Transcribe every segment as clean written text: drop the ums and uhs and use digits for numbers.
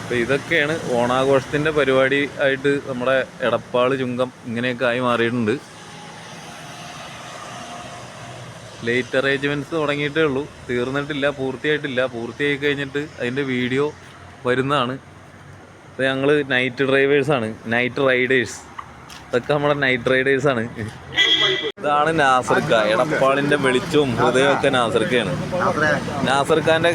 അപ്പോൾ ഇതൊക്കെയാണ് ഓണാഘോഷത്തിൻ്റെ പരിപാടി ആയിട്ട് നമ്മുടെ എടപ്പാൾ ചുങ്കം ഇങ്ങനെയൊക്കെ ആയി മാറിയിട്ടുണ്ട്. ലൈറ്റ് അറേഞ്ച്മെൻറ്റ്സ് തുടങ്ങിയിട്ടേ ഉള്ളൂ, തീർന്നിട്ടില്ല, പൂർത്തിയായിട്ടില്ല. പൂർത്തിയായി കഴിഞ്ഞിട്ട് അതിൻ്റെ വീഡിയോ വരുന്നതാണ്. അപ്പോൾ ഞങ്ങൾ നൈറ്റ് ഡ്രൈവേഴ്സാണ്, നൈറ്റ് റൈഡേഴ്സ്. ഇതൊക്കെ നമ്മുടെ നൈറ്റ് റൈഡേഴ്സാണ്. ഇതാണ് നാസർക്ക. എടപ്പാളിൻ്റെ വെളിച്ചവും ഹൃദയമൊക്കെ നാസർക്കയാണ്. നാസർക്കാൻ്റെ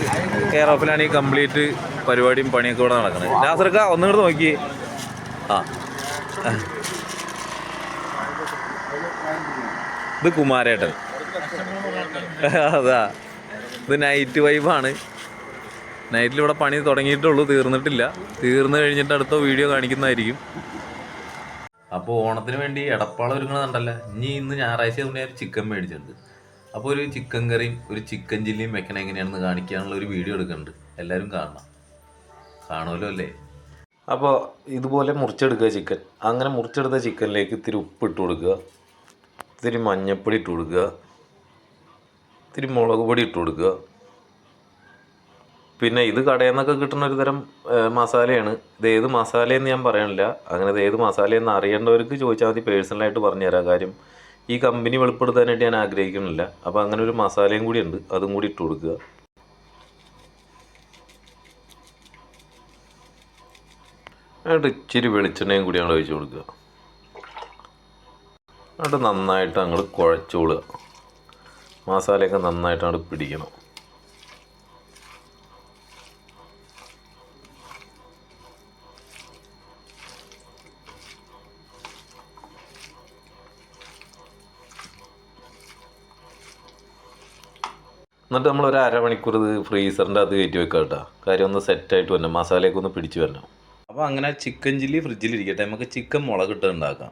കെയർ ഓഫിലാണ് ഈ കംപ്ലീറ്റ് പരിപാടിയും പണിയൊക്കെ ഇവിടെ നടക്കുന്നത്. നാസർക്ക ഒന്നുകൂടെ നോക്കി. ഇത് കുമാരേട്ടൻ. അതാ, ഇത് നൈറ്റ് വൈബാണ്. നൈറ്റിൽ ഇവിടെ പണി തുടങ്ങിയിട്ടുള്ളൂ, തീർന്നിട്ടില്ല. തീർന്നു കഴിഞ്ഞിട്ട് അടുത്ത വീഡിയോ കാണിക്കുന്നതായിരിക്കും. അപ്പോൾ ഓണത്തിന് വേണ്ടി എടപ്പാൾ ഒരുങ്ങുന്നുണ്ടല്ലോ. ഇന്ന് ഞായറാഴ്ച മുന്നേ ഒരു ചിക്കൻ മേടിച്ചിട്ടുണ്ട്. അപ്പോൾ ഒരു ചിക്കൻ കറിയും ഒരു ചിക്കൻ ചില്ലിയും വെക്കണം എങ്ങനെയാണെന്ന് കാണിക്കാനുള്ള ഒരു വീഡിയോ എടുക്കുന്നുണ്ട്. എല്ലാവരും കാണുമല്ലോ അല്ലേ? അപ്പോൾ ഇതുപോലെ മുറിച്ചെടുക്കുക ചിക്കൻ. അങ്ങനെ മുറിച്ചെടുത്ത ചിക്കനിലേക്ക് ഇത്തിരി ഉപ്പ് ഇട്ട് കൊടുക്കുക, ഇത്തിരി മഞ്ഞൾപ്പൊടി ഇട്ട് കൊടുക്കുക, ഇത്തിരി മുളക് പൊടി ഇട്ട് കൊടുക്കുക. പിന്നെ ഇത് കടയിൽ നിന്നൊക്കെ കിട്ടുന്ന ഒരു തരം മസാലയാണ്. ഇത് ഏത് മസാലയെന്ന് ഞാൻ പറയണില്ല. അങ്ങനെ ഇത് ഏത് മസാലയെന്ന് അറിയേണ്ടവർക്ക് ചോദിച്ചാൽ മതി, പേഴ്സണലായിട്ട് പറഞ്ഞുതരാം. കാര്യം ഈ കമ്പനി വെളിപ്പെടുത്താനായിട്ട് ഞാൻ ആഗ്രഹിക്കുന്നില്ല. അപ്പോൾ അങ്ങനെ ഒരു മസാലയും കൂടി ഉണ്ട്, അതും കൂടി ഇട്ട് കൊടുക്കുക. എന്നിട്ട് ഇച്ചിരി വെളിച്ചെണ്ണയും കൂടി ഞങ്ങൾ ഒഴിച്ച് കൊടുക്കുക. എന്നിട്ട് നന്നായിട്ട് അങ്ങോട്ട് കുഴച്ചോളുക. മസാലയൊക്കെ നന്നായിട്ട് അങ്ങോട്ട് പിടിക്കണം. എന്നിട്ട് നമ്മളൊരു അരമണിക്കൂർ ഇത് ഫ്രീസറിൻ്റെ അകത്ത് കയറ്റി വെക്കുക കേട്ടോ. കാര്യം ഒന്ന് സെറ്റായിട്ട് വരണം, മസാലയൊക്കെ ഒന്ന് പിടിച്ച് വരണം. അപ്പോൾ അങ്ങനെ ചിക്കൻ ചില്ലി ഫ്രിഡ്ജിലിരിക്കട്ടെ. നമുക്ക് ചിക്കൻ മുളകിട്ട് ഉണ്ടാക്കാം.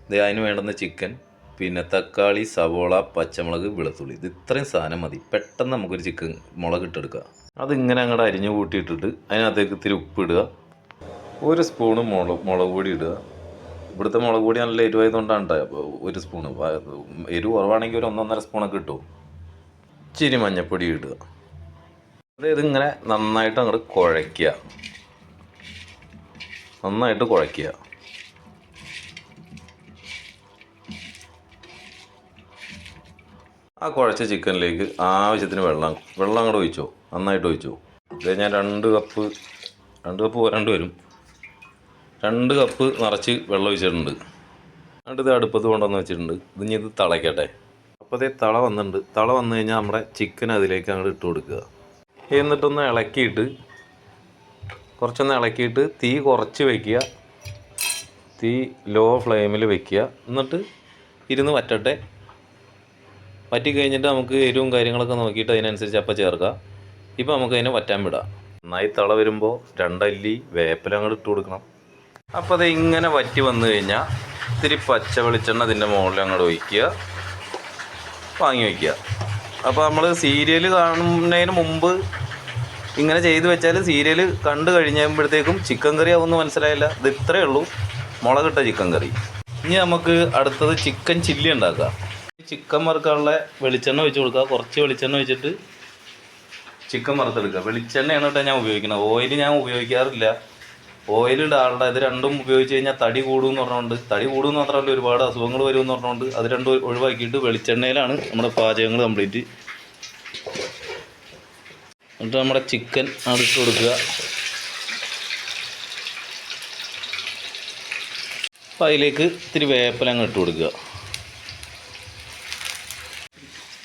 അതിന് വേണ്ടുന്ന ചിക്കൻ, പിന്നെ തക്കാളി, സവോള, പച്ചമുളക്, വെളുത്തുള്ളി. ഇത് ഇത്രയും സാധനം മതി. പെട്ടെന്ന് നമുക്കൊരു ചിക്കൻ മുളകിട്ടെടുക്കുക. അതിങ്ങനെ അങ്ങോട്ട് അരിഞ്ഞ് കൂട്ടിയിട്ടിട്ട് അതിനകത്തേക്ക് ഇത്തിരി ഉപ്പിടുക, ഒരു സ്പൂണ് മുളക് പൊടി ഇടുക. ഇവിടുത്തെ മുളക് പൊടി നല്ല എരിവായതുകൊണ്ടാണ് കേട്ടോ ഒരു സ്പൂണ്. എരിവ് കുറവാണെങ്കിൽ ഒരു 1.5 സ്പൂണൊക്കെ കിട്ടും. ഇച്ചിരി മഞ്ഞൾപ്പൊടി ഇടുക. അതായത് ഇങ്ങനെ നന്നായിട്ട് അങ്ങോട്ട് കുഴയ്ക്കുക, നന്നായിട്ട് കുഴയ്ക്കുക. ആ കുഴച്ച ചിക്കനിലേക്ക് ആവശ്യത്തിന് വെള്ളം അങ്ങോട്ട് ഒഴിച്ചോ, നന്നായിട്ട് ഒഴിച്ചോ. ഇത് ഞാൻ 2 കപ്പ് പോരാണ്ട് വരും. 2 കപ്പ് നിറച്ച് വെള്ളം ഒഴിച്ചിട്ടുണ്ട്. എന്നിട്ട് ഇത് അടുപ്പത്ത് കൊണ്ടുവന്ന് വെച്ചിട്ടുണ്ട്. ഇത് തിളയ്ക്കട്ടെ. അപ്പോൾ അതേ തള വന്നിട്ടുണ്ട്. തള വന്നു കഴിഞ്ഞാൽ നമ്മുടെ ചിക്കൻ അതിലേക്ക് അങ്ങോട്ട് ഇട്ട് കൊടുക്കുക. എന്നിട്ടൊന്ന് ഇളക്കിയിട്ട് കുറച്ചൊന്ന് ഇളക്കിയിട്ട് തീ കുറച്ച് വയ്ക്കുക. തീ ലോ ഫ്ലെയിമിൽ വയ്ക്കുക. എന്നിട്ട് ഇരുന്ന് വറ്റട്ടെ. വറ്റി കഴിഞ്ഞിട്ട് നമുക്ക് എരിവും കാര്യങ്ങളൊക്കെ നോക്കിയിട്ട് അതിനനുസരിച്ച് അപ്പം ചേർക്കുക. ഇപ്പോൾ നമുക്കതിനെ വറ്റാൻ വിടാം. നന്നായി തള വരുമ്പോൾ 2 അല്ലി വേപ്പില അങ്ങോട്ട് ഇട്ട് കൊടുക്കണം. അപ്പോൾ അത് ഇങ്ങനെ വറ്റി വന്നു കഴിഞ്ഞാൽ ഇത്തിരി പച്ച വെളിച്ചെണ്ണ അതിൻ്റെ മുകളിൽ അങ്ങോട്ട് ഒഴിക്കുക, വാങ്ങി വയ്ക്കുക. അപ്പോൾ നമ്മൾ സീരിയൽ കാണുന്നതിന് മുമ്പ് ഇങ്ങനെ ചെയ്ത് വെച്ചാൽ സീരിയൽ കണ്ടു കഴിഞ്ഞപ്പോഴത്തേക്കും ചിക്കൻ കറി ആവുമെന്ന് മനസ്സിലായില്ല. ഇത് ഇത്രയേ ഉള്ളൂ, മുളകിട്ട ചിക്കൻ കറി. ഇനി നമുക്ക് അടുത്തത് ചിക്കൻ ചില്ലി ഉണ്ടാക്കാം. ചിക്കൻ വറുക്കാനുള്ള വെളിച്ചെണ്ണ ഒഴിച്ച് കൊടുക്കുക. കുറച്ച് വെളിച്ചെണ്ണ ഒഴിച്ചിട്ട് ചിക്കൻ വറുത്തെടുക്കുക. വെളിച്ചെണ്ണയാണ് കേട്ടോ ഞാൻ ഉപയോഗിക്കുന്നത്. ഓയിൽ ഞാൻ ഉപയോഗിക്കാറില്ല. ഓയിൽ ഡാൽഡ ഇത് രണ്ടും ഉപയോഗിച്ച് കഴിഞ്ഞാൽ തടി കൂടുമെന്ന് പറഞ്ഞുകൊണ്ട്, തടി കൂടുമെന്ന് മാത്രമല്ല ഒരുപാട് അസുഖങ്ങൾ വരുമെന്ന് പറഞ്ഞുകൊണ്ട് അത് രണ്ടും ഒഴിവാക്കിയിട്ട് വെളിച്ചെണ്ണയിലാണ് നമ്മുടെ പാചകങ്ങൾ കംപ്ലീറ്റ്. എന്നിട്ട് നമ്മുടെ ചിക്കൻ അടിച്ച് കൊടുക്കുക. അപ്പം അതിലേക്ക് ഇത്തിരി വേപ്പില അങ്ങ് ഇട്ട് കൊടുക്കുക.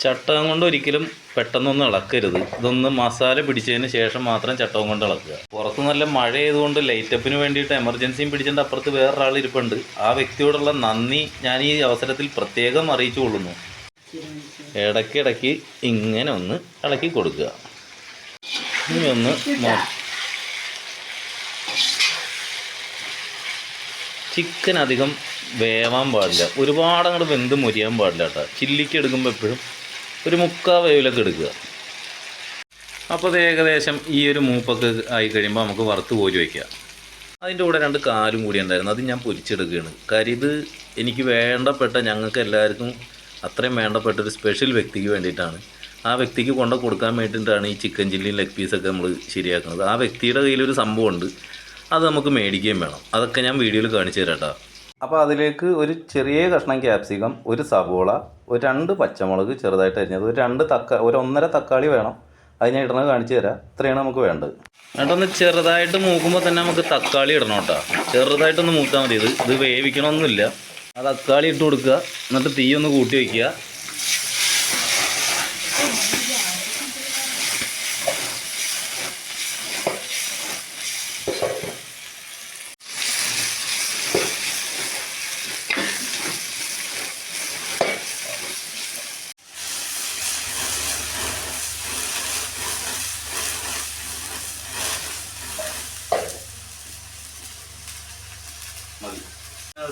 ചട്ടകം കൊണ്ട് ഒരിക്കലും പെട്ടെന്നൊന്നും ഇളക്കരുത്. ഇതൊന്ന് മസാല പിടിച്ചതിന് ശേഷം മാത്രം ചട്ടകം കൊണ്ട് ഇളക്കുക. പുറത്ത് നല്ല മഴ ആയതുകൊണ്ട് ലൈറ്റപ്പിന് വേണ്ടിയിട്ട് എമർജൻസിയും പിടിച്ചിട്ട് അപ്പുറത്ത് വേറൊരാൾ ഇരിപ്പുണ്ട്. ആ വ്യക്തിയോടുള്ള നന്ദി ഞാൻ ഈ അവസരത്തിൽ പ്രത്യേകം അറിയിച്ചു കൊള്ളുന്നു. ഇടയ്ക്കിടയ്ക്ക് ഇങ്ങനെ ഒന്ന് ഇളക്കി കൊടുക്കുക. ഇനി ഒന്ന് ചിക്കൻ അധികം വേവാൻ പാടില്ല, ഒരുപാട് അങ്ങോട്ട് വെന്ത് മുരിയാൻ പാടില്ല കേട്ടോ. ചില്ലിക്ക് എടുക്കുമ്പോൾ എപ്പോഴും ഒരു 3/4 വേവിലൊക്കെ എടുക്കുക. അപ്പോൾ അത് ഏകദേശം ഈ ഒരു മൂപ്പൊക്കെ ആയി കഴിയുമ്പോൾ നമുക്ക് വറുത്ത് കോരി വയ്ക്കുക. അതിൻ്റെ കൂടെ 2 കാലും കൂടി ഉണ്ടായിരുന്നു, അത് ഞാൻ പൊരിച്ചെടുക്കുകയാണ്. കാര്യം ഇത് എനിക്ക് വേണ്ടപ്പെട്ട, ഞങ്ങൾക്ക് എല്ലാവർക്കും അത്രയും വേണ്ടപ്പെട്ടൊരു സ്പെഷ്യൽ വ്യക്തിക്ക് വേണ്ടിയിട്ടാണ്. ആ വ്യക്തിക്ക് കൊടുക്കാൻ വേണ്ടിയിട്ടാണ് ഈ ചിക്കൻ ചില്ലിയും ലെഗ് പീസൊക്കെ നമ്മൾ ശരിയാക്കുന്നത്. ആ വ്യക്തിയുടെ കയ്യിലൊരു സംഭവമുണ്ട്, അത് നമുക്ക് മേടിക്കുകയും വേണം. അതൊക്കെ ഞാൻ വീഡിയോയിൽ കാണിച്ചു തരാം കേട്ടോ. അപ്പോൾ അതിലേക്ക് ഒരു ചെറിയ കഷ്ണം ക്യാപ്സിക്കം, ഒരു സവോള, ഒരു 2 പച്ചമുളക് ചെറുതായിട്ട് അരിഞ്ഞത്, ഒരു 1.5 തക്കാളി വേണം. അത് ഞാൻ ഇടണത് കാണിച്ചു തരാം. ഇത്രയാണ് നമുക്ക് വേണ്ടത്. എന്നിട്ടൊന്ന് ചെറുതായിട്ട് മൂക്കുമ്പോൾ തന്നെ നമുക്ക് തക്കാളി ഇടണം കേട്ടോ. ചെറുതായിട്ടൊന്ന് മൂത്താൽ മതി. ഇത് വേവിക്കണമൊന്നുമില്ല. ആ തക്കാളി ഇട്ട് കൊടുക്കുക. എന്നിട്ട് തീ ഒന്ന് കൂട്ടി വയ്ക്കുക.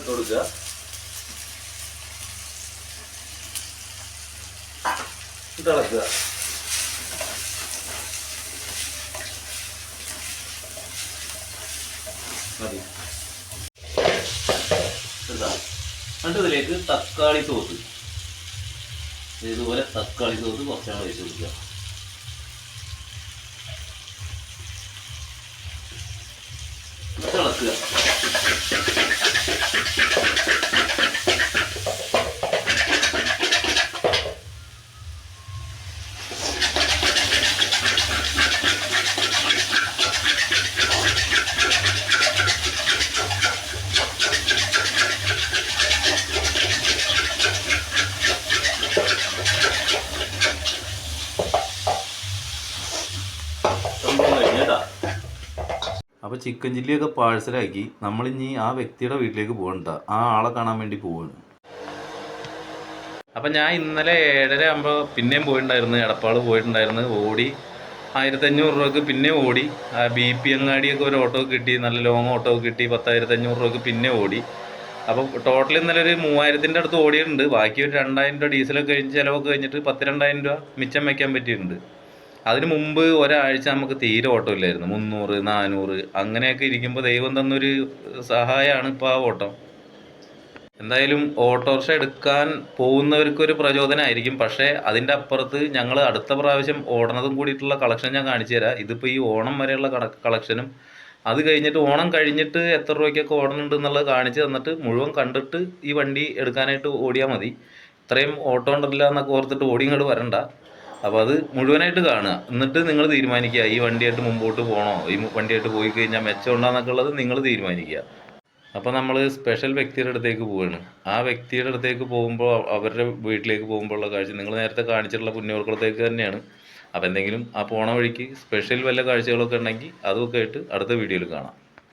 ഇട്ട് കൊടുക്കുക. ഇളക്കുക. മതി. എന്നിട്ട് ഇതിലേക്ക് തക്കാളി സോസ്, ഇതുപോലെ തക്കാളി സോസ് കുറച്ചാണ് ഒഴിച്ച് കൊടുക്കുക. ഇളക്കുക. അപ്പോൾ ചിക്കൻ ചില്ലിയൊക്കെ പാഴ്സലാക്കി നമ്മളിനി ആ വ്യക്തിയുടെ വീട്ടിലേക്ക് പോകണ്ട, ആ ആളെ കാണാൻ വേണ്ടി പോവാണ്. അപ്പം ഞാൻ ഇന്നലെ 7:30 ആകുമ്പോൾ പിന്നെയും പോയിട്ടുണ്ടായിരുന്നു, എടപ്പാൾ പോയിട്ടുണ്ടായിരുന്നു. ഓടി 1500 രൂപക്ക് പിന്നെ ഓടി. BP അങ്ങാടിയൊക്കെ ഒരു ഓട്ടോ കിട്ടി, നല്ല ലോങ് ഓട്ടോ കിട്ടി. 10,500 രൂപക്ക് പിന്നെ ഓടി. അപ്പോൾ ടോട്ടൽ ഇന്നലെ ഒരു 3000-ൻ്റെ അടുത്ത് ഓടിയിട്ടുണ്ട്. ബാക്കി ഒരു 2000 രൂപ ഡീസലൊക്കെ കഴിഞ്ഞ് ചിലവൊക്കെ കഴിഞ്ഞിട്ട് 10,000-2000 രൂപ മിച്ചം വയ്ക്കാൻ പറ്റിയിട്ടുണ്ട്. അതിന് മുമ്പ് ഒരാഴ്ച നമുക്ക് തീരെ ഓട്ടം ഇല്ലായിരുന്നു. 300, 400 അങ്ങനെയൊക്കെ ഇരിക്കുമ്പോൾ ദൈവം തന്നൊരു സഹായമാണ് ഇപ്പോൾ ആ ഓട്ടം. എന്തായാലും ഓട്ടോറിക്ഷ എടുക്കാൻ പോകുന്നവർക്കൊരു പ്രചോദനമായിരിക്കും. പക്ഷേ അതിൻ്റെ അപ്പുറത്ത് ഞങ്ങൾ അടുത്ത പ്രാവശ്യം ഓടണതും കൂടിയിട്ടുള്ള കളക്ഷൻ ഞാൻ കാണിച്ചു തരാം. ഇതിപ്പോൾ ഈ ഓണം വരെയുള്ള കളക്ഷനും അത് കഴിഞ്ഞിട്ട് ഓണം കഴിഞ്ഞിട്ട് എത്ര രൂപയ്ക്കൊക്കെ ഓടുന്നുണ്ട് എന്നുള്ളത് കാണിച്ച് തന്നിട്ട് മുഴുവൻ കണ്ടിട്ട് ഈ വണ്ടി എടുക്കാനായിട്ട് ഓടിയാൽ മതി. ഇത്രയും ഓട്ടോ ഉണ്ടല്ല എന്നൊക്കെ ഓർത്തിട്ട് ഓടിങ്ങോട്ട് വരണ്ട. അപ്പോൾ അത് മുഴുവനായിട്ട് കാണുക. എന്നിട്ട് നിങ്ങൾ തീരുമാനിക്കുക ഈ വണ്ടിയായിട്ട് മുമ്പോട്ട് പോകണോ, ഈ വണ്ടിയായിട്ട് പോയി കഴിഞ്ഞാൽ മെച്ചം ഉണ്ടോയെന്നൊക്കെ ഉള്ളത് നിങ്ങൾ തീരുമാനിക്കുക. അപ്പോൾ നമ്മൾ സ്പെഷ്യൽ വ്യക്തിയുടെ അടുത്തേക്ക് പോവുകയാണ്. ആ വ്യക്തിയുടെ അടുത്തേക്ക് പോകുമ്പോൾ അവരുടെ വീട്ടിലേക്ക് പോകുമ്പോഴുള്ള കാഴ്ച നിങ്ങൾ നേരത്തെ കാണിച്ചിട്ടുള്ള പുണ്യവർക്കുളത്തേക്ക് തന്നെയാണ്. അപ്പോൾ എന്തെങ്കിലും ആ പോണ വഴിക്ക് സ്പെഷ്യൽ വല്ല കാഴ്ചകളൊക്കെ ഉണ്ടെങ്കിൽ അതൊക്കെ ആയിട്ട് അടുത്ത വീഡിയോയിൽ കാണാം.